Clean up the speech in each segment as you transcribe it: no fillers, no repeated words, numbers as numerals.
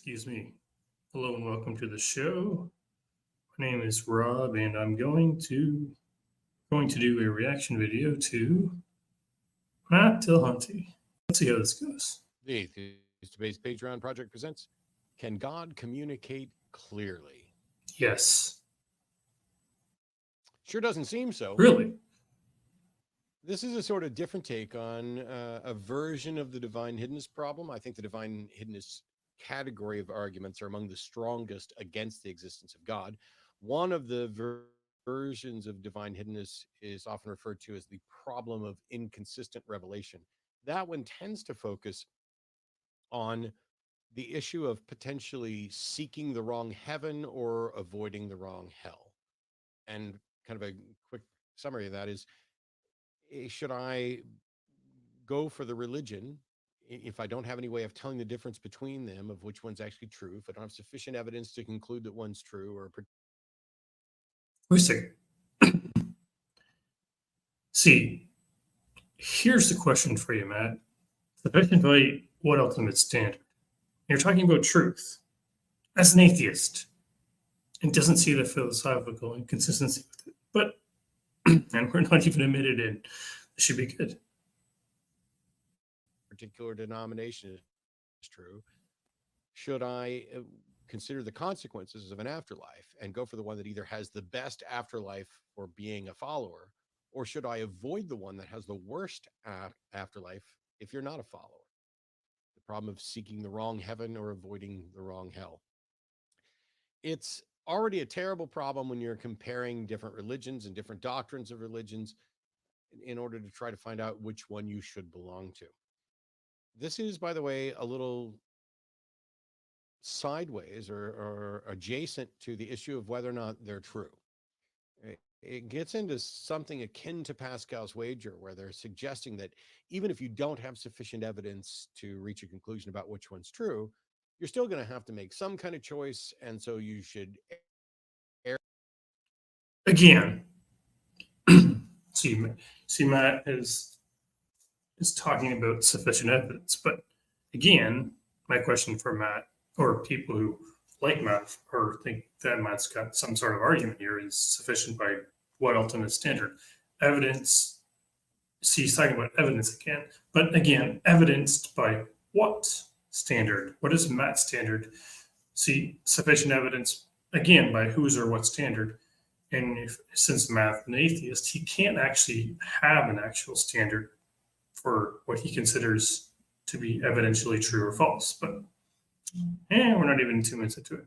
Excuse me. Hello and welcome to the show. My name is Rob, and I'm going to do a reaction video to Matt Dillahunty. Let's see how this goes. The Atheist Debates Patreon project presents Can God Communicate Clearly? Yes. Sure doesn't seem so. Really? This is a sort of different take on a version of the divine hiddenness problem. I think the divine hiddenness category of arguments are among the strongest against the existence of God. One of the versions of divine hiddenness is often referred to as the problem of inconsistent revelation. That one tends to focus on the issue of potentially seeking the wrong heaven or avoiding the wrong hell. And kind of a quick summary of that is, should I go for the religion if I don't have any way of telling the difference between them, of which one's actually true, if I don't have sufficient evidence to conclude that one's true or Wait a second. See, here's the question for you, Matt. Sufficient by what ultimate standard? You're talking about truth. As an atheist, and doesn't see the philosophical inconsistency with it. But, and we're not even admitted in, it should be good. particular denomination is true, should I consider the consequences of an afterlife and go for the one that either has the best afterlife for being a follower, or should I avoid the one that has the worst afterlife if you're not a follower? The problem of seeking the wrong heaven or avoiding the wrong hell. It's already a terrible problem when you're comparing different religions and different doctrines of religions in order to try to find out which one you should belong to. This is, by the way, a little sideways or adjacent to the issue of whether or not they're true. It gets into something akin to Pascal's wager, where they're suggesting that even if you don't have sufficient evidence to reach a conclusion about which one's true, you're still going to have to make some kind of choice. And so you should err. Again, see, Matt is talking about sufficient evidence, but again, my question for Matt or people who like Matt or think that Matt's got some sort of argument here is sufficient by what ultimate standard? Evidence. See, he's talking about evidence again, but again, evidenced by what standard? What is Matt's standard? See, sufficient evidence again by whose or what standard? And since Matt's an atheist, he can't actually have an actual standard for what he considers to be evidentially true or false. But we're not even 2 minutes into it.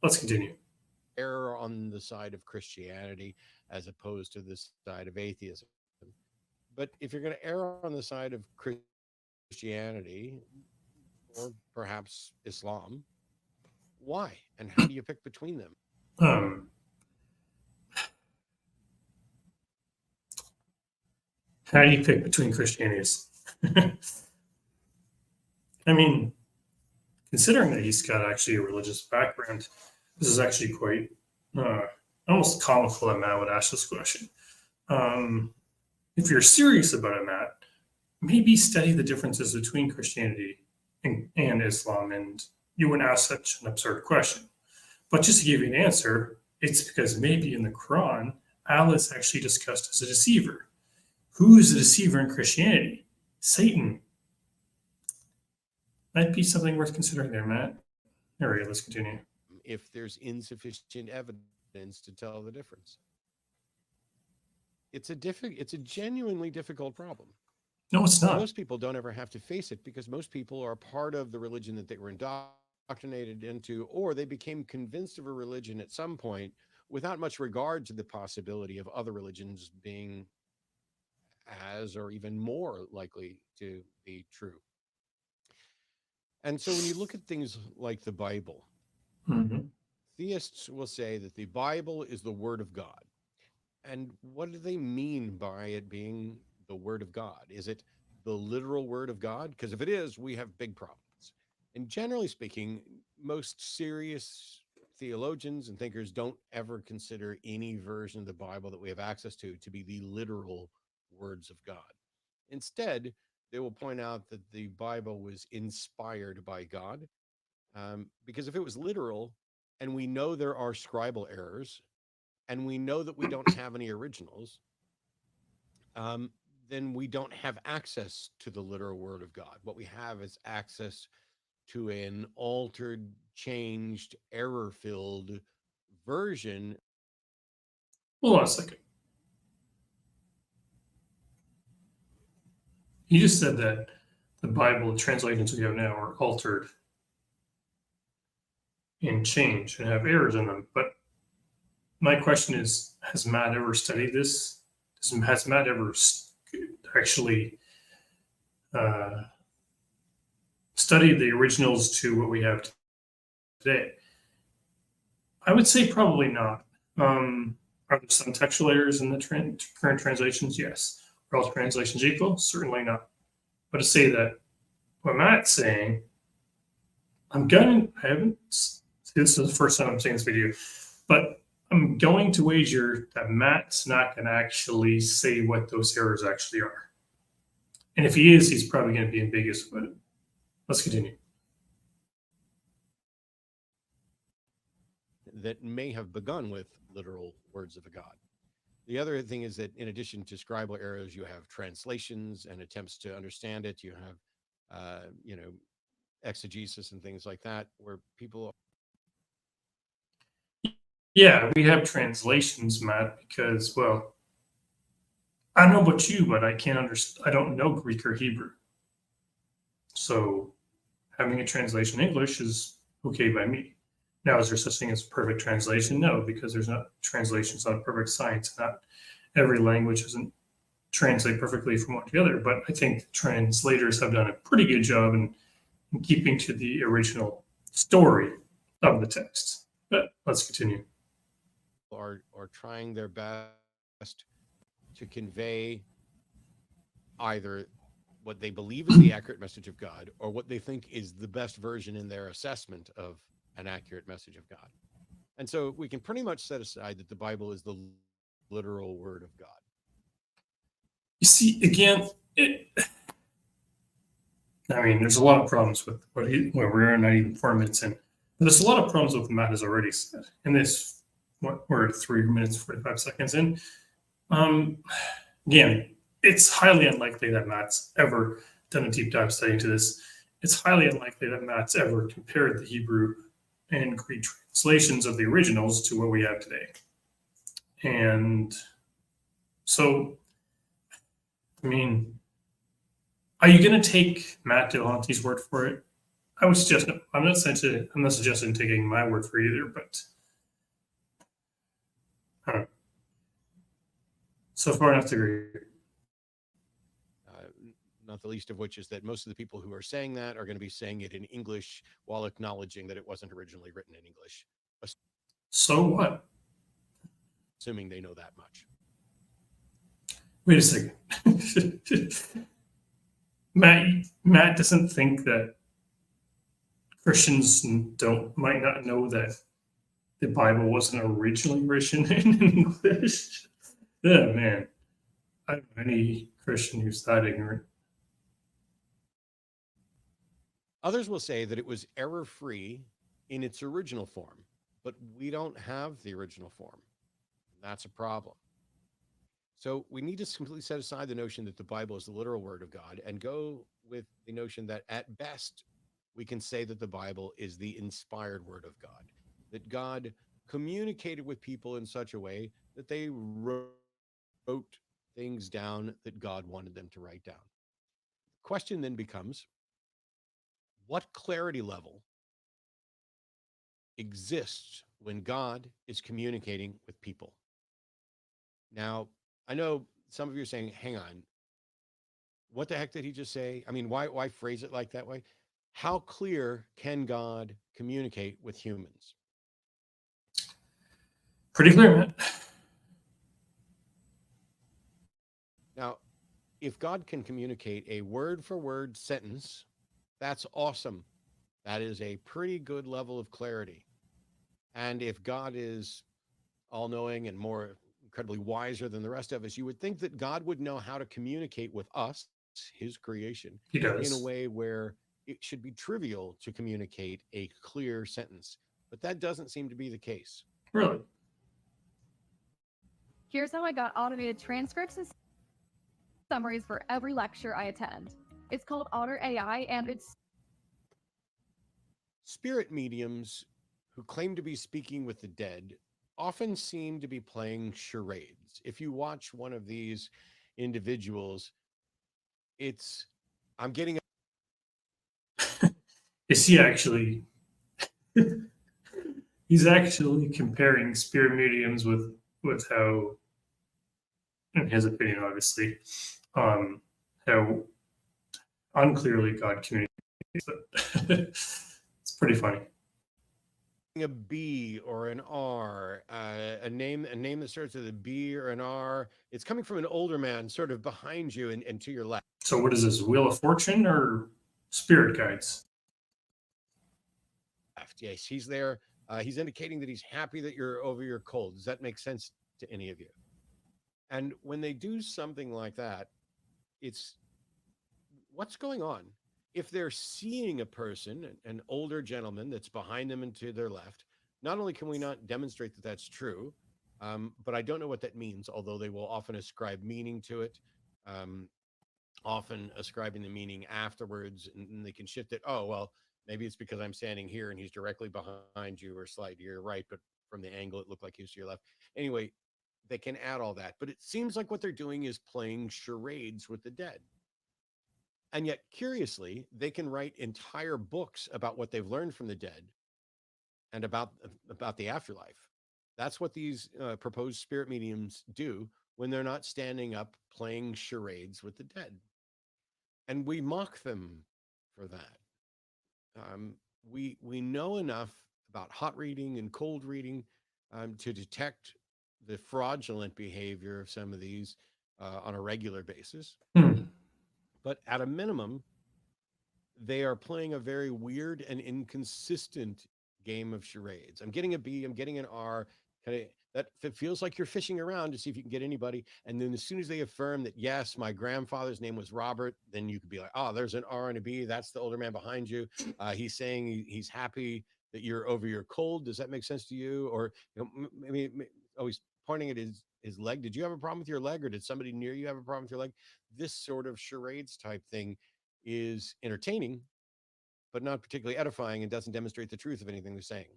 Let's continue. Error on the side of Christianity as opposed to the side of atheism. But if you're going to err on the side of Christianity or perhaps Islam, why? And how do you pick between them? How do you pick between Christianities? I mean, considering that he's got actually a religious background, this is actually quite almost comical that Matt would ask this question. If you're serious about it, Matt, maybe study the differences between Christianity and Islam, and you wouldn't ask such an absurd question. But just to give you an answer, it's because maybe in the Quran, Allah is actually discussed as a deceiver. Who is the deceiver in Christianity? Satan. Might be something worth considering there, Matt. All right, let's continue. If there's insufficient evidence to tell the difference, it's a genuinely difficult problem. No, it's not. Most people don't ever have to face it because most people are part of the religion that they were indoctrinated into, or they became convinced of a religion at some point without much regard to the possibility of other religions being as or even more likely to be true. And so when you look at things like the Bible, theists will say that the Bible is the word of God. And what do they mean by it being the word of God? Is it the literal word of God? Because if it is, we have big problems. And generally speaking, most serious theologians and thinkers don't ever consider any version of the Bible that we have access to be the literal words of God. Instead, they will point out that the Bible was inspired by God Because if it was literal, and we know there are scribal errors, and we know that we don't have any originals, um, then we don't have access to the literal word of God. What we have is access to an altered, changed, error filled version. Hold on a second. You just said that the Bible translations we have now are altered and changed and have errors in them. But my question is, has Matt ever studied this? Has Matt ever actually studied the originals to what we have today? I would say probably not. Are there some textual errors in the current translations? Yes. Are all translations equal? Certainly not. But to say that what Matt's saying, I haven't, this is the first time I'm seeing this video, but I'm going to wager that Matt's not going to actually say what those errors actually are. And if he is, he's probably going to be ambiguous about it. Let's continue. That may have begun with literal words of a God. The other thing is that in addition to scribal errors, you have translations and attempts to understand it. You have, exegesis and things like that, where people. Yeah, we have translations, Matt, because, well, I don't know about you, but I can't understand. I don't know Greek or Hebrew. So having a translation in English is okay by me. Now, is there such thing as perfect translation? No, because there's not translations, not perfect science. Not every language doesn't translate perfectly from one to the other. But I think the translators have done a pretty good job in keeping to the original story of the text. But let's continue. Are trying their best to convey either what they believe is the accurate message of God or what they think is the best version in their assessment of an accurate message of God. And so we can pretty much set aside that the Bible is the literal word of God. You see, again, there's a lot of problems with we're not even 4 minutes in. There's a lot of problems with what Matt has already said. In this, we're 3 minutes, 45 seconds in. Again, it's highly unlikely that Matt's ever done a deep dive study into this. It's highly unlikely that Matt's ever compared the Hebrew and Greek translations of the originals to what we have today. And so, are you going to take Matt Dillahunty's word for it? I would suggest no. I'm not suggesting taking my word for it either, but I don't know. So far, enough to agree. Not the least of which is that most of the people who are saying that are going to be saying it in English while acknowledging that it wasn't originally written in English. So what? Assuming they know that much. Wait a second. Matt doesn't think that Christians might not know that the Bible wasn't originally written in English. Yeah, man. I don't know any Christian who's that ignorant. Others will say that it was error-free in its original form, but we don't have the original form. That's a problem. So we need to completely set aside the notion that the Bible is the literal word of God and go with the notion that at best, we can say that the Bible is the inspired word of God, that God communicated with people in such a way that they wrote things down that God wanted them to write down. The question then becomes, what clarity level exists when God is communicating with people? Now, I know some of you are saying, hang on, what the heck did he just say? Why phrase it like that way? How clear can God communicate with humans? Pretty clear, man. Now, if God can communicate a word for word sentence, that's awesome. That is a pretty good level of clarity. And if God is all knowing and more incredibly wiser than the rest of us, you would think that God would know how to communicate with us, his creation, He does. in a way where it should be trivial to communicate a clear sentence. But that doesn't seem to be the case. Really? Here's how I got automated transcripts and summaries for every lecture I attend. It's called Otter AI, and it's Spirit mediums who claim to be speaking with the dead often seem to be playing charades. If you watch one of these individuals, it's, I'm getting Is he actually? He's actually comparing spirit mediums with how, in his opinion, obviously, how unclearly God communicates. But it's pretty funny. a B or an R, a name that starts with a B or an R. It's coming from an older man, sort of behind you and to your left. So what is this, Wheel of Fortune or spirit guides? Yes, he's there. He's indicating that he's happy that you're over your cold. Does that make sense to any of you? And when they do something like that, it's what's going on? If they're seeing a person, an older gentleman that's behind them and to their left, not only can we not demonstrate that that's true, but I don't know what that means, although they will often ascribe meaning to it, often ascribing the meaning afterwards, and they can shift it. Oh, well, maybe it's because I'm standing here and he's directly behind you or slightly to your right, but from the angle, it looked like he was to your left. Anyway, they can add all that, but it seems like what they're doing is playing charades with the dead. And yet, curiously, they can write entire books about what they've learned from the dead and about the afterlife. That's what these proposed spirit mediums do when they're not standing up playing charades with the dead. And we mock them for that. We know enough about hot reading and cold reading to detect the fraudulent behavior of some of these on a regular basis. But at a minimum, they are playing a very weird and inconsistent game of charades. I'm getting a B, I'm getting an R. That feels like you're fishing around to see if you can get anybody. And then as soon as they affirm that, yes, my grandfather's name was Robert, then you could be like, oh, there's an R and a B. That's the older man behind you. He's saying he's happy that you're over your cold. Does that make sense to you? Or maybe he's pointing at his leg. Did you have a problem with your leg, or did somebody near you have a problem with your leg? This sort of charades type thing is entertaining, but not particularly edifying, and doesn't demonstrate the truth of anything they're saying.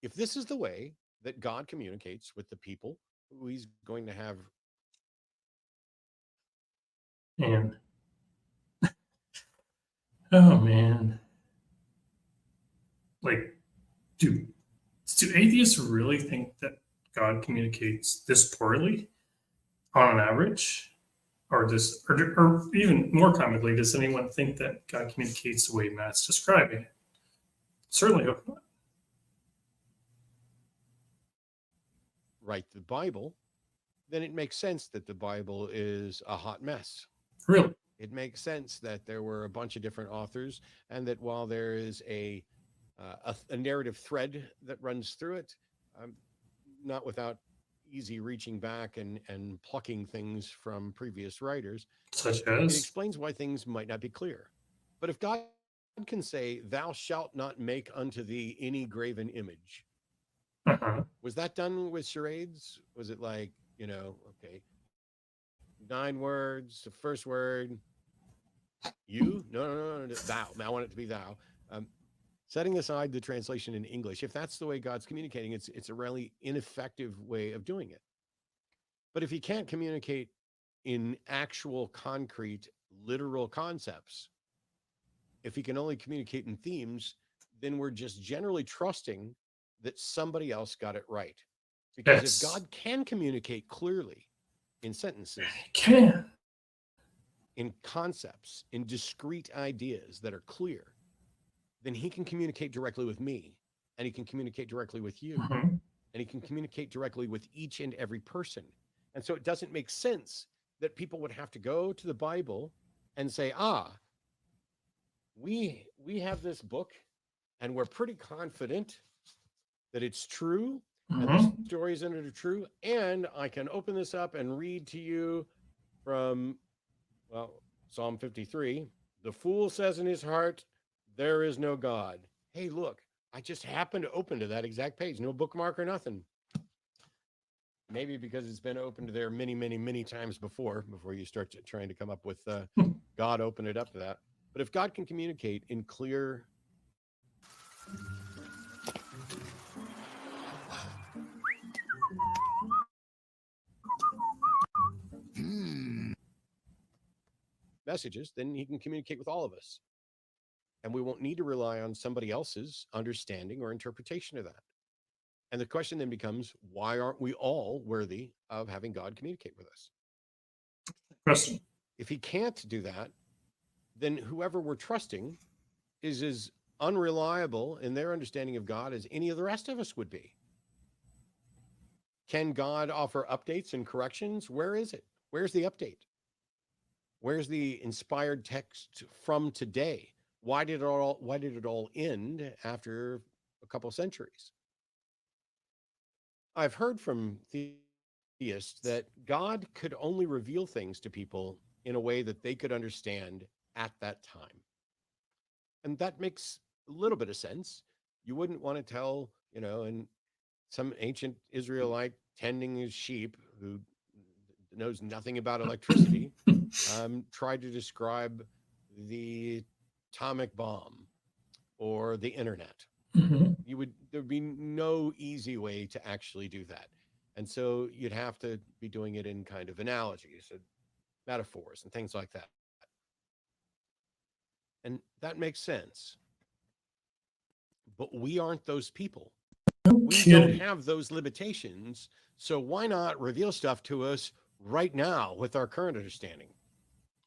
If this is the way that God communicates with the people who he's going to have. And oh man, like, do atheists really think that God communicates this poorly on an average? Or even more comically, does anyone think that God communicates the way Matt's describing it? Certainly hope not. Write the Bible, then it makes sense that the Bible is a hot mess. Really? It makes sense that there were a bunch of different authors, and that while there is a narrative thread that runs through it, not without easy reaching back and plucking things from previous writers, Such it as? explains why things might not be clear. But if God can say, thou shalt not make unto thee any graven image, was that done with charades? Was it like, okay, 9 words, the first word, you? No, thou. I want it to be thou. Setting aside the translation in English, if that's the way God's communicating, it's a really ineffective way of doing it. But if he can't communicate in actual, concrete, literal concepts, if he can only communicate in themes, then we're just generally trusting that somebody else got it right. Because Yes. if God can communicate clearly in sentences, He can. in concepts, in discrete ideas that are clear, then he can communicate directly with me, and he can communicate directly with you, and he can communicate directly with each and every person. And so it doesn't make sense that people would have to go to the Bible and say, we have this book, and we're pretty confident that it's true, and the stories in it are true, and I can open this up and read to you from, Psalm 53. The fool says in his heart, there is no God. Hey, look, I just happened to open to that exact page. No bookmark or nothing. Maybe because it's been opened there many, many, many times before you start trying to come up with God open it up to that. But if God can communicate in clear messages, then he can communicate with all of us. And we won't need to rely on somebody else's understanding or interpretation of that. And the question then becomes, why aren't we all worthy of having God communicate with us? Question. If he can't do that, then whoever we're trusting is as unreliable in their understanding of God as any of the rest of us would be. Can God offer updates and corrections? Where is it? Where's the update? Where's the inspired text from today? Why did it all end after a couple centuries? I've heard from theists that God could only reveal things to people in a way that they could understand at that time. And that makes a little bit of sense. You wouldn't want to tell, and some ancient Israelite tending his sheep who knows nothing about electricity tried to describe the atomic bomb or the internet. Mm-hmm. There'd be no easy way to actually do that. And so you'd have to be doing it in kind of analogies and metaphors and things like that. And that makes sense. But we aren't those people. We don't have those limitations. So why not reveal stuff to us right now with our current understanding?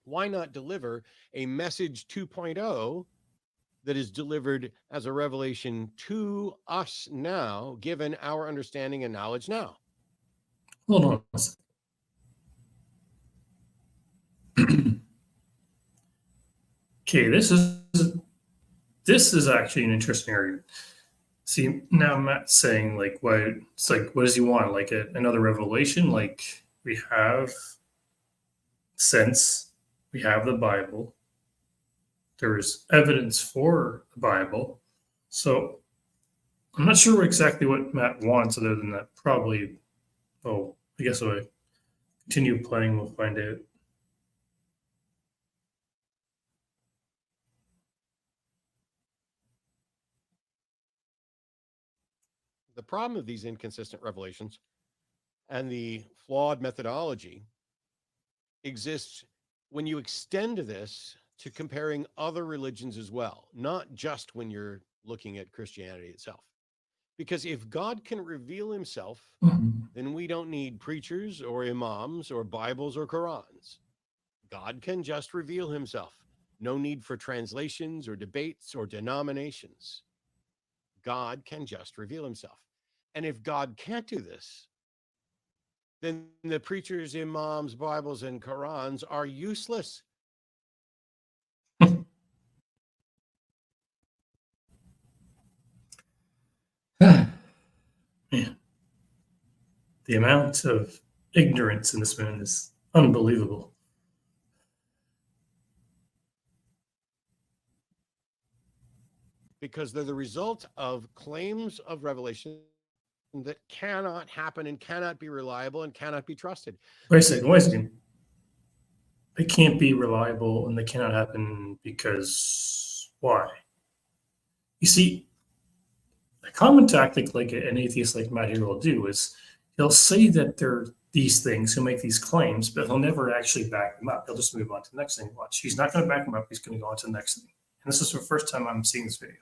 Why not deliver a message 2.0 that is delivered as a revelation to us now, given our understanding and knowledge now? Hold on a second. Okay, this is actually an interesting argument. See, now Matt's saying what does he want? Another revelation? We have the Bible. There is evidence for the Bible. So I'm not sure exactly what Matt wants other than that. Probably, I guess if I continue playing, we'll find out. The problem of these inconsistent revelations and the flawed methodology exists when you extend this to comparing other religions as well, not just when you're looking at Christianity itself. Because if God can reveal himself, then we don't need preachers or imams or Bibles or Qurans. God can just reveal himself. No need for translations or debates or denominations. God can just reveal himself. And if God can't do this, then the preachers, imams, Bibles, and Qurans are useless. Man, the amount of ignorance in this man is unbelievable. Because they're the result of claims of revelation that cannot happen and cannot be reliable and cannot be trusted. Wait a second. They can't be reliable and they cannot happen because why? You see, a common tactic like an atheist like Matt here will do is he'll say that they're these things, he'll make these claims, but he'll never actually back them up. He'll just move on to the next thing. Watch. He's not going to back them up. He's going to go on to the next thing. And this is the first time I'm seeing this video.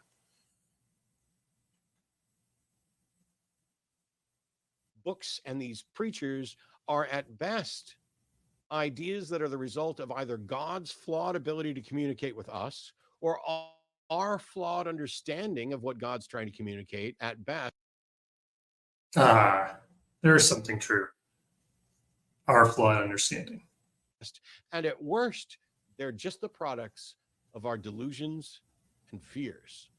Books and these preachers are at best ideas that are the result of either God's flawed ability to communicate with us or our flawed understanding of what God's trying to communicate at best. There is something true. Our flawed understanding. And at worst, they're just the products of our delusions and fears.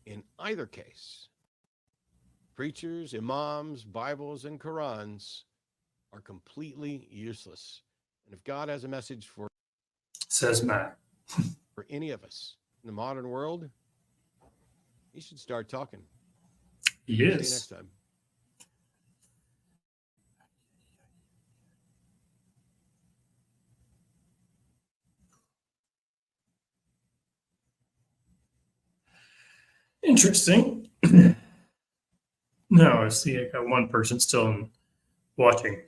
In either case, preachers, imams, Bibles, and Qurans are completely useless. And if God has a message for says Matt for any of us, in the modern world, he should start talking. He See you is. next time. Interesting. No, I see. I got one person still watching.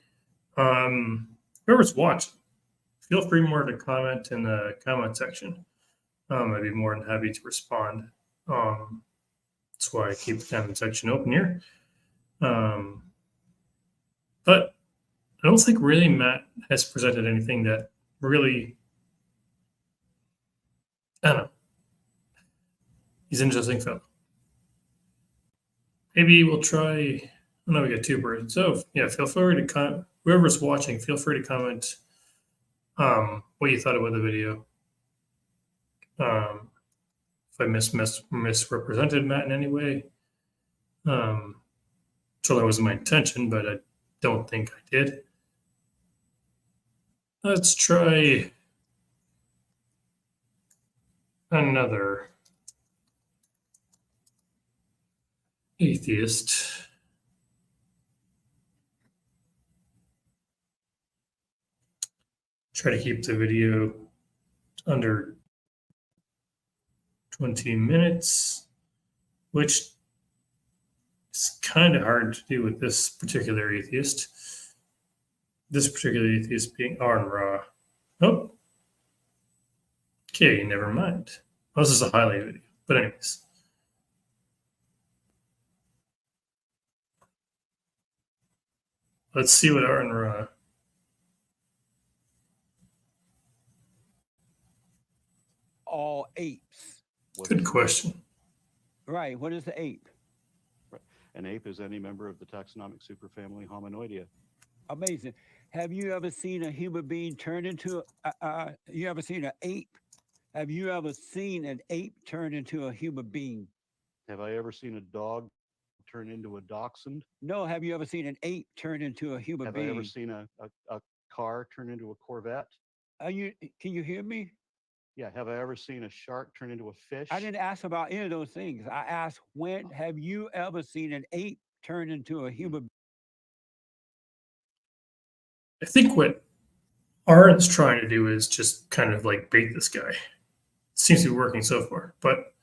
Whoever's watching, feel free more to comment in the comment section. I'd be more than happy to respond. That's why I keep the comment section open here. But I don't think really Matt has presented anything that really, I don't know. He's an interesting fellow. Maybe we'll try. I know we got two birds. So yeah, feel free to comment. Whoever's watching, feel free to comment what you thought about the video. If I misrepresented Matt in any way, so that wasn't my intention, but I don't think I did. Let's try another atheist. Try to keep the video under 20 minutes, which is kind of hard to do with this particular atheist. This particular atheist being Aron Ra. Oh. Okay, never mind. Well, this is a highlight video. But anyways. Let's see what Aron Ra. All apes. Good question. Right. What is the ape? An ape is any member of the taxonomic superfamily Hominoidea. Amazing. Have you ever seen a human being turn into you ever seen an ape? Have you ever seen an ape turn into a human being? Have I ever seen a dog turn into a dachshund? No. Have you ever seen an ape turn into a human Have being? I ever seen a car turn into a Corvette? Can you hear me? Yeah. Have I ever seen a shark turn into a fish? I didn't ask about any of those things. I asked, when have you ever seen an ape turn into a human? I think what Aron's trying to do is just kind of like bait this guy. Seems to be working so far, but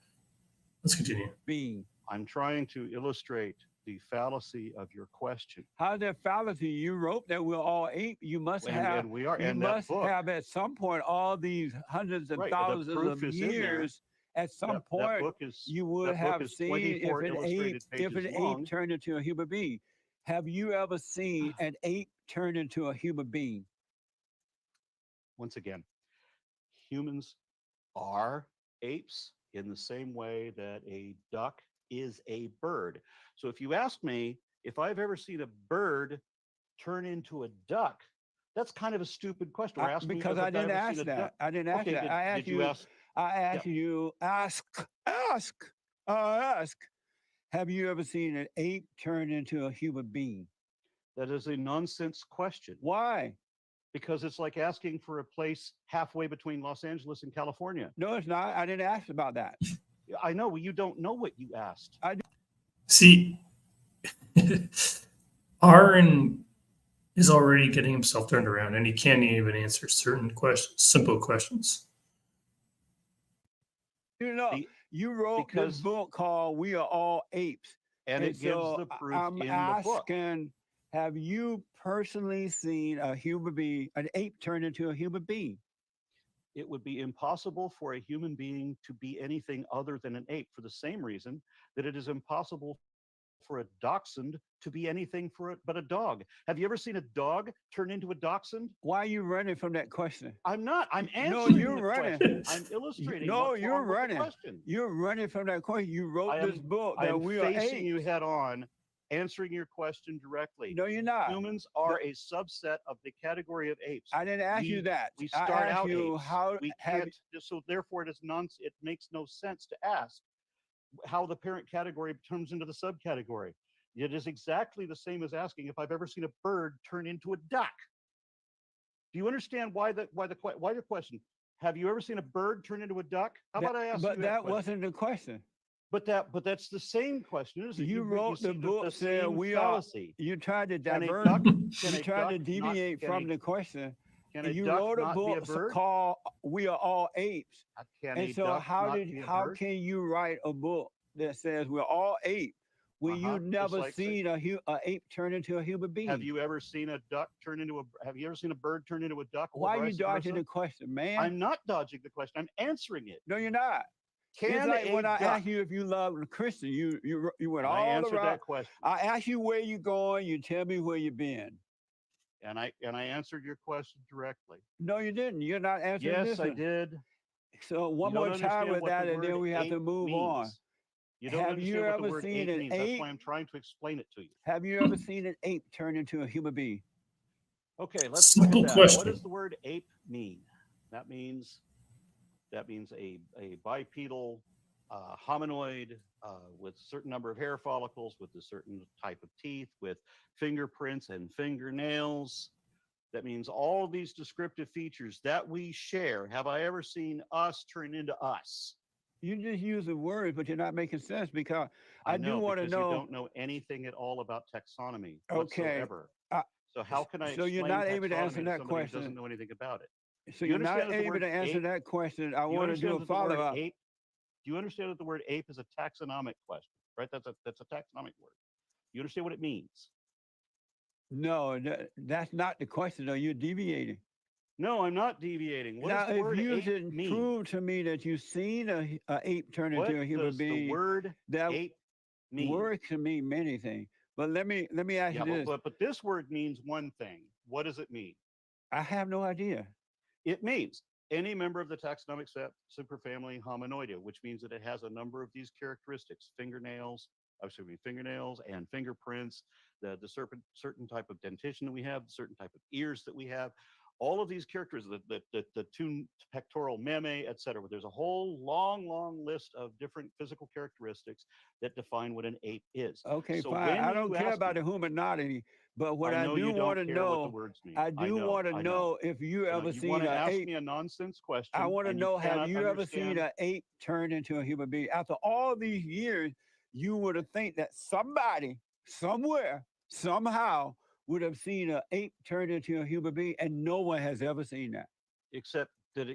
let's continue. Being. I'm trying to illustrate the fallacy of your question. How's that fallacy? You wrote that we're all ape. You must have. And we are. You And must that book, have at some point all these hundreds of Right, the thousands proof of is in there. years. At some that point, book is you would that book have is seen 24 if illustrated an pages long. ape turned into a human being. Have you ever seen an ape turn into a human being? Once again, humans are apes in the same way that a duck is a bird. So if you ask me if I've ever seen a bird turn into a duck, that's kind of a stupid question. Or ask me Because if I I've didn't ever ask seen a that. duck. I didn't ask Okay, that. I asked did you. you ask? I asked you. Ask. Have you ever seen an ape turn into a human being? That is a nonsense question Why? because it's like asking for a place halfway between Los Angeles and California. No, it's not. I didn't ask about that. I know you don't know what you asked. See, Aron is already getting himself turned around, and he can't even answer certain questions, simple questions. You know, The- you wrote this because- book called "We Are All Apes," And it gives so the proof I'm in the book. asking: have you personally seen a human being, an ape, turn into a human being? It would be impossible for a human being to be anything other than an ape for the same reason that it is impossible for a dachshund to be anything but a dog. Have you ever seen a dog turn into a dachshund? Why are you running from that question? I'm not. I'm No, answering you're the running. question. I'm illustrating. No, what's you're wrong with the running. question. You're running from that question. You wrote I this am- book I that am we are facing apes. you head on, answering your question directly. No, you're not. Humans are a subset of the category of apes. I didn't ask you that. We I start asked out you apes. how We have can't. So therefore, it makes no sense to ask how the parent category turns into the subcategory. It is exactly the same as asking if I've ever seen a bird turn into a duck. Do you understand why the question? Have you ever seen a bird turn into a duck? How about I ask But you that question? wasn't the question. But that's the same question, isn't it? You wrote the see book saying same we fallacy. You tried to Can a divert. duck? Can You a tried to duck not? deviate Can from a, the question. can And a you duck wrote a not be a book bird? called "We Are All Apes." Can And a so duck how not did be a how bird? can you write a book that says we're all apes when you Just never like say, seen a ape turn into a human being? have you ever seen a duck turn into a? Have you ever seen a bird turn into a duck? Or Why are you vice dodging versa? the question, man? I'm not dodging the question. I'm answering it. No, you're not. It's Can like a when I duck? asked you if you love a Christian, you went And I all answered around. that question. I asked you where you going, you tell me where you been. And I answered your question directly. No, you didn't. You're not answering Yes, this I one. did. So one You don't more time understand with what that, the and then word we have to ape move on. means. You don't Have you understand what the ever word seen ape an means. That's ape? why I'm trying to explain it to you. Have you ever seen an ape turn into a human being? Okay, let's look Simple at that. What question. does the word ape mean? That means a bipedal hominoid with a certain number of hair follicles, with a certain type of teeth, with fingerprints and fingernails. That means all of these descriptive features that we share. Have I ever seen us turn into us? You just use the word, but you're not making sense because I I do know, want to because you know. don't know anything at all about taxonomy Okay. whatsoever. Uh, So how can I so you're explain not able to taxonomy answer to that somebody who doesn't question. know anything about it? So You you're not understand that the able word to answer ape? that question. I Do you want to do understand a that the word follow up. ape? Do you understand that the word ape is a taxonomic question? Right? That's a taxonomic word. You understand what it means? No, that's not the question. Though you're deviating. No, I'm not deviating. What Now, does the if word you ape can mean? prove to me that you've seen a ape turn What into a human does the being, word that ape mean? word can mean many things. But let me ask Yeah, you this. but this word means one thing. What does it mean? I have no idea. It means any member of the taxonomic superfamily Hominoidea, which means that it has a number of these characteristics: fingernails and fingerprints, the certain type of dentition that we have, the certain type of ears that we have, all of these characters, the two pectoral memmae, etc. There's a whole long list of different physical characteristics that define what an ape is. Okay, So fine. when I don't you care ask about me, the humanity, but what I I know do you want don't to care what the know, words mean. I do want to I know if you So ever you seen want to an ask ape. me a nonsense question. I want to and know, have cannot you ever seen understand. an ape turn into a human being? After all these years, you would have think that somebody, somewhere, somehow would have seen an ape turn into a human being, and no one has ever seen that. Except that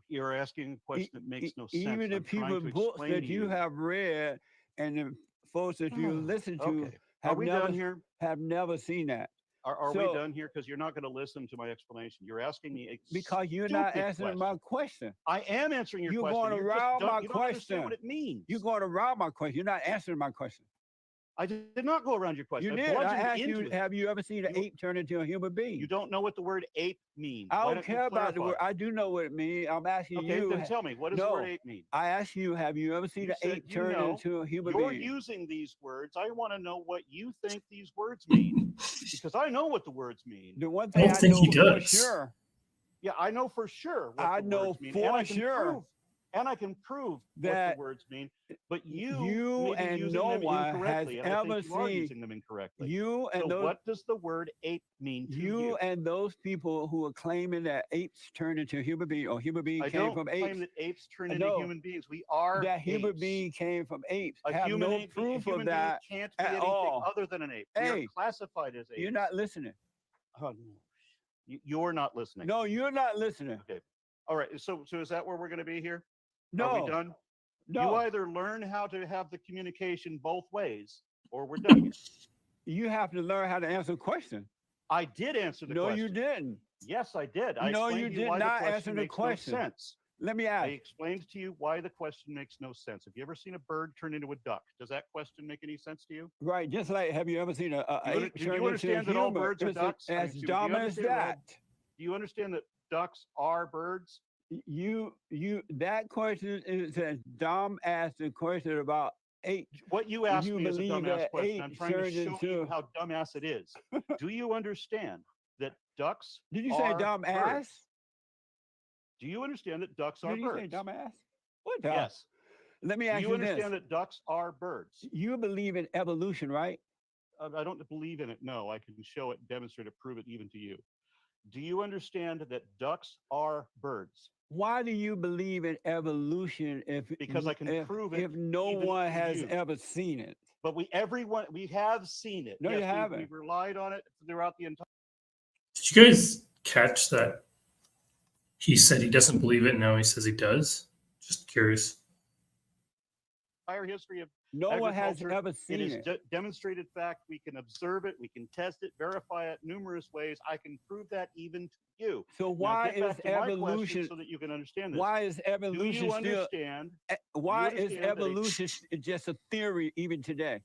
you're asking a question that makes no sense. Even the I'm trying people to books explain that to you have read and the folks that you listen to Okay. Are we done here? have never seen that. Are we So- done here? Because you're not going to listen to my explanation. You're asking me a Because you're not stupid answering question. my question. I am answering your You're question. going You just around don't- my you don't understand question. what it means. You're going around my question. You're not answering my question. I did not go around your question. You I did. I bludgeoned asked into you, it. have you ever seen an You- ape turn into a human being? You don't know what the word ape means. I Why don't don't you care about the word. clarify? I do know what it means. I'm asking Okay, you. then tell me, what does the No. word ape mean? I asked you, have you ever seen You an said ape you turn know. into a human You're being? using these words. I want to know what you think these words mean, because I know what the words mean. The one I thing don't I think know he for does. sure, Yeah, I know for sure what I the know words mean, for and I can sure prove, that what the words mean. But you you may be and using no them one has incorrectly, and I ever think you are seen using them incorrectly. you and So those what does the word ape mean to you and those people who are claiming that apes turn into human being or human being I came don't from claim apes. that apes turn into No, human beings. We are that human apes. being came from apes. A Have human, no a proof human of that being can't be at anything all. other than an ape. We are Hey, classified as apes. you're not listening. Oh, no. You're not listening. No, you're not listening. Okay. All right. So is that where we're going to be here? No, Are we done? You no. either learn how to have the communication both ways, or we're done here. You have to learn how to answer questions. I did answer the No, question. you didn't. Yes, I did. I No, explained you to you did why the not answer question the makes question. no sense. Let me I ask. explained to you why the question makes no sense. Have you ever seen a bird turn into a duck? Does that question make any sense to you? Right, just like, have you ever seen a Do you ape turn into a understand that all human? birds are It's ducks? as Excuse me, dumb as that. Do you understand that ducks are birds? That question is as dumb as the question about apes. What you asked You me is a believe dumbass that question. I'm apes trying to turned show you into- how dumbass it is. Do you understand that ducks Did you say are dumb birds? ass? Do you understand that ducks are Did you birds? say dumb ass? What the? Yes. Let me Do ask you you this. understand that ducks are birds? You believe in evolution, right? I don't believe in it. No, I can show it, demonstrate it, prove it even to you. Do you understand that ducks are birds? Why do you believe in evolution Because I can prove it if no even one to has you. ever seen it? But we have seen it. No, you Yes, haven't. we've relied on it throughout the Did you guys catch that? He said he doesn't believe it, and now he says he does. Just curious. entire history of No one has agriculture. ever It seen is it. demonstrated fact. We can observe it. We can test it, verify it numerous ways. I can prove that even to you. So Now, why get back is to my question evolution? so that you can understand this? Why is Do evolution you still? understand? Why is understand that evolution just a theory even today?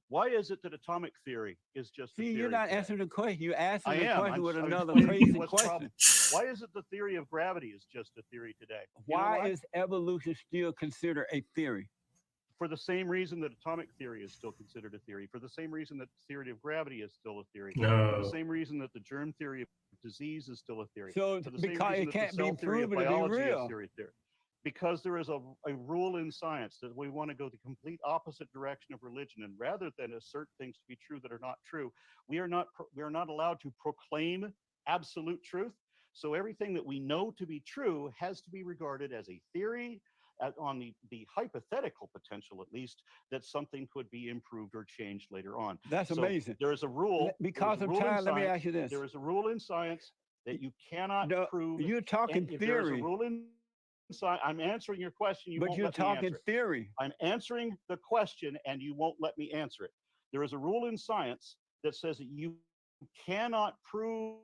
Why is it that atomic theory is just a See, theory you're not today? answering the question. You're I asking the am. question with I'm another explaining to you crazy what's the question. problem. Why is it the theory of gravity is just a theory today? You know Why is evolution still considered a theory? For the same reason that atomic theory is still considered a theory, for the same reason that the theory of gravity is still a theory, for the No. same reason that the germ theory of disease is still a theory, So for the same because reason it that can't the be cell theory of proven to be biology is real. theory. Because there is a rule in science that we want to go the complete opposite direction of religion, and rather than assert things to be true that are not true, we are not allowed to proclaim absolute truth. So everything that we know to be true has to be regarded as a theory, on the hypothetical potential, at least, that something could be improved or changed later on. That's So amazing. there is a rule. Because of rule in time, let me science- ask you this. There is a rule in science that you cannot No, prove. you're talking and if there is a theory, rule in science, I'm answering your question. You but won't you're let me answer talking it. theory. I'm answering the question, and you won't let me answer it. There is a rule in science that says that you cannot prove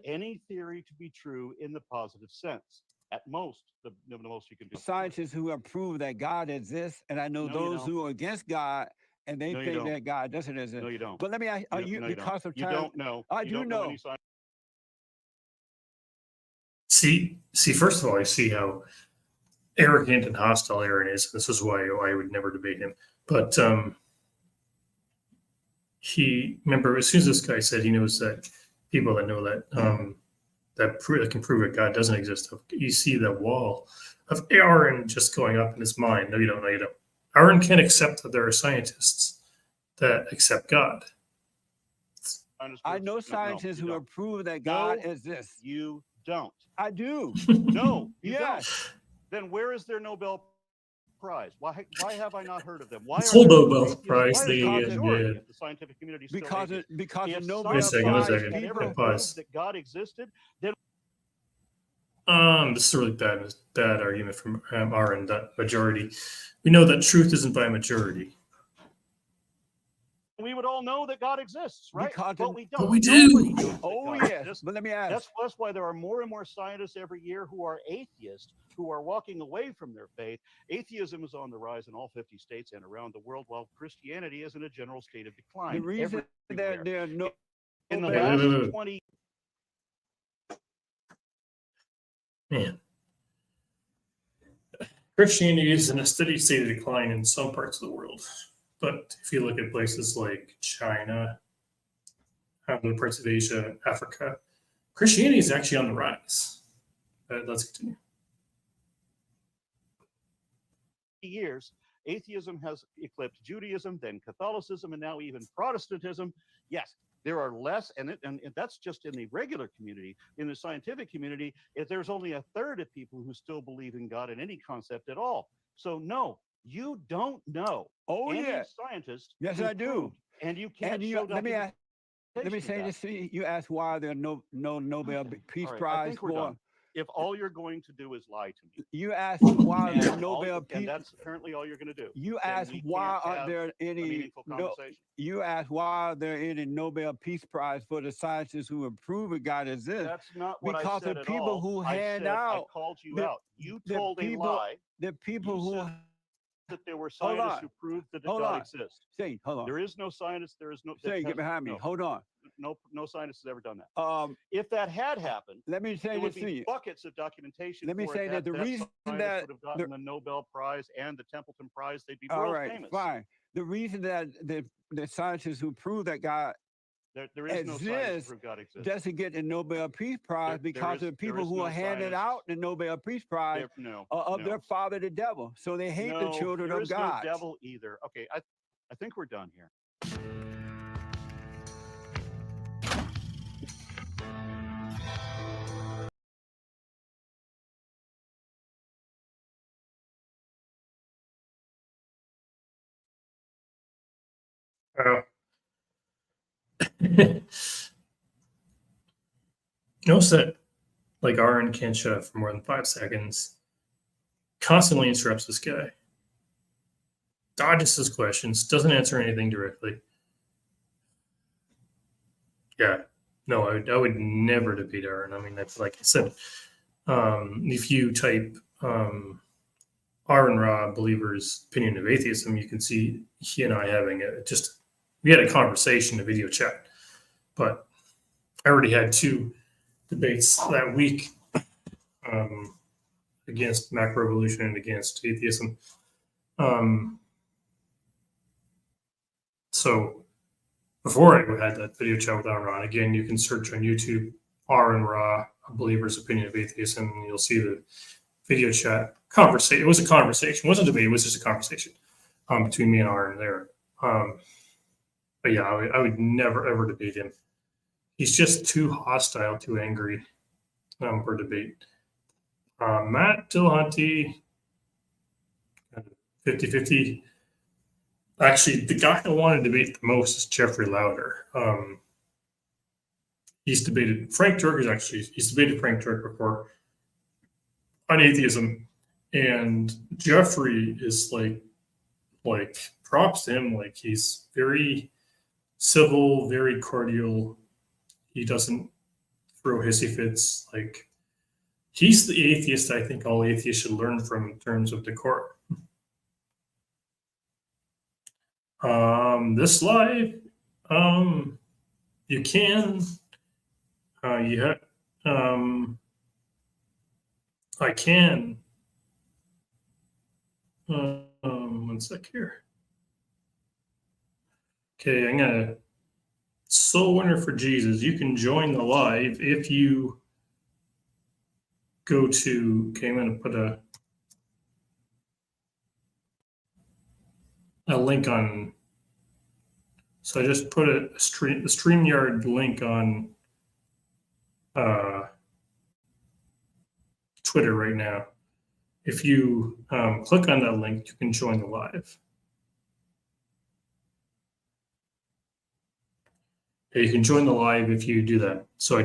any theory to be true in the positive sense. At most, the most you can do. Scientists who have proved that God exists, and I know No, you those don't. who are against God and they No, you think don't. that God doesn't exist. No, you don't. But let me ask No, you, no, you because don't. of You time, don't know. I You do don't know know. any science. See, first of all, I see how arrogant and hostile Aaron is. This is why I would never debate him. But remember, as soon as this guy said he knows that people that know that that can prove that God doesn't exist, you see the wall of Aaron just going up in his mind. No, you don't. No, you don't. Aaron can't accept that there are scientists that accept God. I know No, scientists you who don't. have proved that God No, exists. You don't. I do. No, you Yes. don't. Then where is their Nobel Prize? Why have I not heard of them? Why This are whole there Nobel atheists? Prize Why is thing the again, majority yeah. of the scientific community still Because atheist? the If Nobel Wait a second, wait a Prize second. had ever people. Pause. proved that God existed, then This is a really bad argument from Aron, that majority. We know that truth isn't by majority. we would all know that God exists, right? Because But we don't. But we Nobody do. knows that Oh God yes, exists. but let me ask. That's why there are more and more scientists every year who are atheists, who are walking away from their faith. Atheism is on the rise in all 50 states and around the world, while Christianity is in a general state of decline. The reason that everywhere. there are no In the Nobel- last 20 Man. Christianity is in a steady state of decline in some parts of the world. But if you look at places like China, other parts of Asia, Africa, Christianity is actually on the rise. Let's continue. years, atheism has eclipsed Judaism, then Catholicism, and now even Protestantism. Yes, there are less, and that's just in the regular community. In the scientific community, there's only a third of people who still believe in God in any concept at all. So no, you don't know. Oh any yeah. scientist. Yes, who I do. proved, and you can't And you, show let me documentation ask. Let me of say that. this to you. You asked why there are no Nobel Peace All right, I Prize think we're for. done. If all you're going to do is lie to me, You asked why and, there are all- Nobel and Peace. that's apparently all you're going to do. You then asked we why can't aren't have there a any meaningful no, conversation. you asked why are there any Nobel Peace Prize for the scientists who have proven God exists? That's not what Because I said the at people all. who I hand said I out called you the- out. You the told people- a lie. the people You who said that there were Hold scientists on. who proved that Hold God on. exists. say, hold on. There is no scientist. There is no. that Say, get has- behind me. no, Hold on. No scientist has ever done that. If that had happened, Let me say there would this to be you. buckets of documentation. Let me for say it that the reason scientist that would have gotten the Nobel Prize and the Templeton Prize, they'd be all world right, famous. fine. The reason that the scientists who prove that God There is no science exists to prove God exists. doesn't get the Nobel Peace Prize because there the people is who no are handing scientist. out the Nobel Peace Prize No, are of no. their father, the devil. So they hate the children there of is God. No devil either. Okay, I think we're done here. Notice that like Aron can't shut up for more than 5 seconds. Constantly interrupts this guy. Dodges his questions. Doesn't answer anything directly. Yeah. No, I would never debate Aron. I mean, that's like I said. If you type Aron Ra, believer's opinion of atheism, you can see he and I having we had a conversation, a video chat, but I already had 2 debates that week against macroevolution and against atheism. So before I had that video chat with Aron, again, you can search on YouTube Aron Ra, a believer's opinion of atheism, and you'll see the video chat conversation. It was a conversation. It wasn't a debate. It was just a conversation between me and Aron there. But yeah, I would never, ever debate him. He's just too hostile, too angry for debate. Matt Dillahunty, 50-50. Actually, the guy I want to debate the most is Jeffrey Lauder. He's debated Frank Turk he's debated Frank Turk before on atheism, and Jeffrey is like props to him. Like, he's very civil, very cordial. He doesn't throw hissy fits. Like, he's the atheist I think all atheists should learn from in terms of decorum. This live, you can, I can, 1 sec here. Okay, I'm gonna soul winner for Jesus. You can join the live if you go to, okay, I'm gonna put a link on. So I just put the StreamYard link on Twitter right now. If you click on that link, you can join the live. Yeah, you can join the live if you do that. So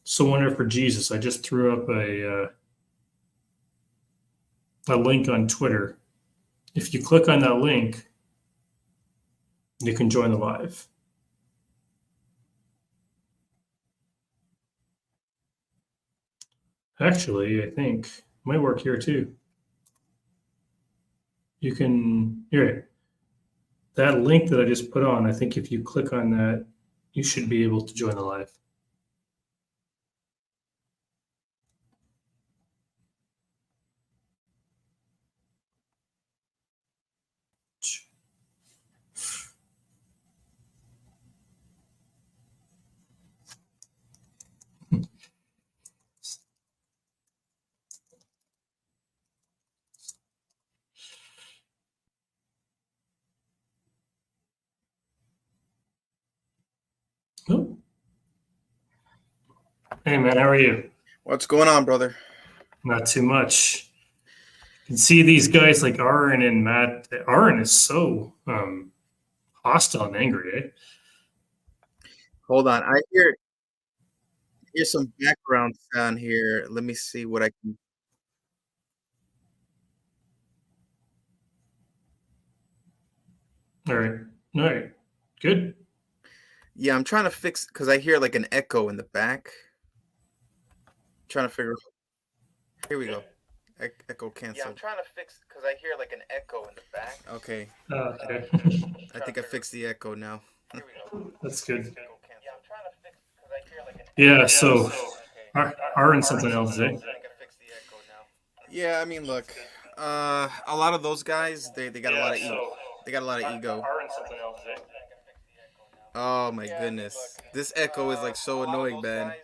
Soul Winner for Jesus, I just threw up a link on Twitter. If you click on that link, you can join the live. Actually, I think it might work here too. You can, here, that link that I just put on, I think if you click on that, you should be able to join the live. Oh. Hey man, how are you? What's going on, brother? Not too much. You can see these guys like Aron and Matt. Aron is so hostile and angry, eh? Hold on. I hear some background sound here. Let me see what I can. All right, good. Yeah, I'm trying to fix because I hear like an echo in the back. Trying to figure. Here we go. Echo cancel. Yeah, I'm trying to fix because I hear like an echo in the back. Okay. Okay. I think I fixed the echo now. That's good. Yeah, I'm trying to fix because I hear like an echo. Yeah, so Aron something else, eh? Yeah, I mean, look, a lot of those guys, they got a lot of ego. They got a lot of ego. Oh my goodness, this echo is like so annoying, man.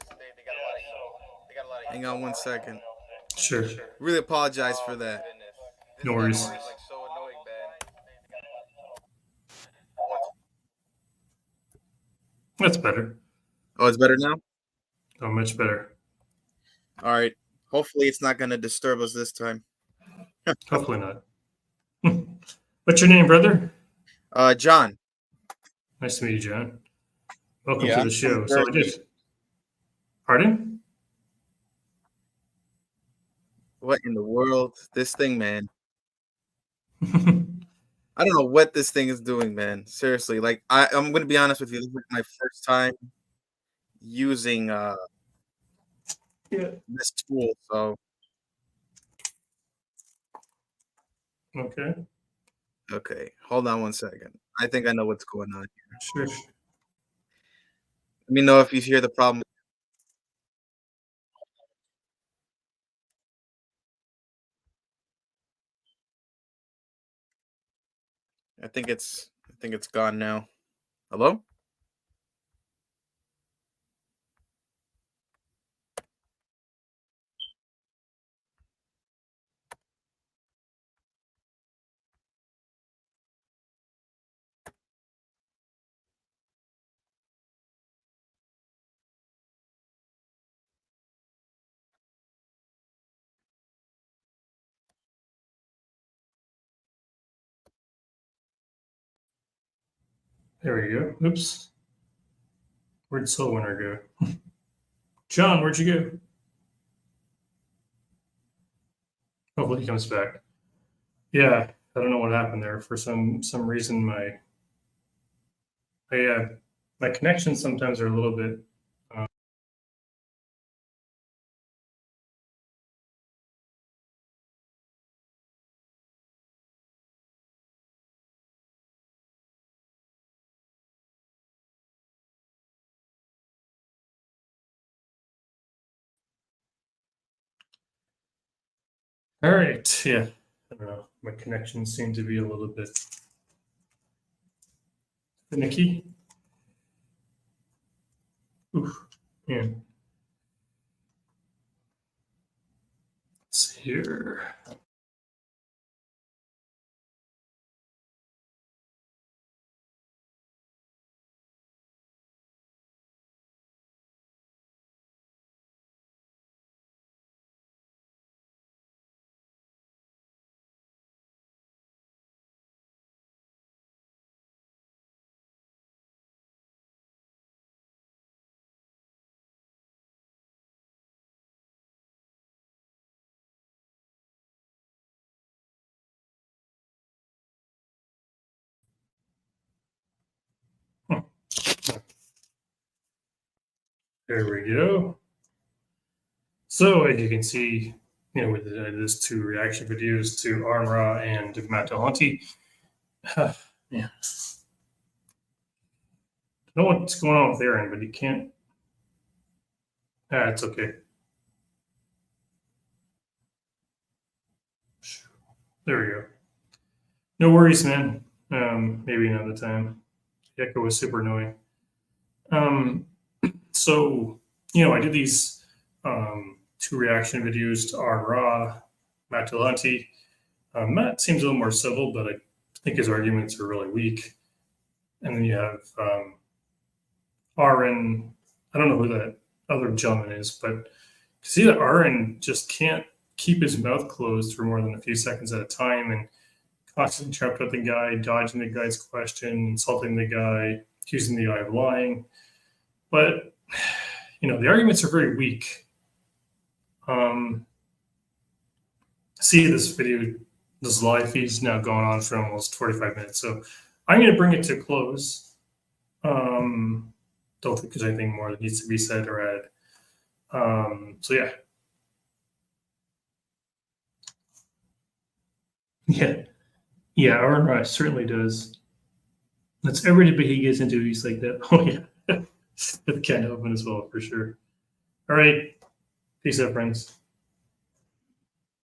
Hang on 1 second. Sure. Really apologize for that. No worries. That's better. Oh, it's better now? Oh, much better. All right. Hopefully it's not going to disturb us this time. Hopefully not. What's your name, brother? John. Nice to meet you, John. Welcome Yeah, to I'm the show. from So I Jersey. just, pardon? What in the world? This thing, man. I don't know what this thing is doing, man. Seriously, like I'm gonna be honest with you. This is like my first time using Yeah. this tool. So Okay. okay, hold on one second. I think I know what's going on. Sure. Let me know if you hear the problem. I think it's gone now. Hello? There we go. Oops. Where'd Soul Winner go? John, where'd you go? Hopefully he comes back. Yeah, I don't know what happened there. For some reason, my connections sometimes are a little bit. All right. Yeah. I don't know. My connections seem to be a little bit finicky. Oof. Yeah. Let's see here. Huh. There we go. So as you can see, with those two reaction videos to Aron Ra and Matt Dillahunty, yeah, I don't know what's going on with Aron, but he can't. It's okay. There we go. No worries, man. Maybe another time. The echo was super annoying. So I did these two reaction videos to Aron Ra, Matt Dillahunty. Matt seems a little more civil, but I think his arguments are really weak. And then you have Aron. I don't know who that other gentleman is, but see that Aron just can't keep his mouth closed for more than a few seconds at a time and constantly trapped with the guy, dodging the guy's question, insulting the guy, accusing the guy of lying. But the arguments are very weak. See this video, this live feed's now going on for almost 45 minutes. So I'm going to bring it to a close. Don't think there's anything more that needs to be said or added. So yeah. Yeah, Aron Ra certainly does. That's every debate he gets into. He's like that. Oh yeah, that can open as well for sure. All right, peace out, friends.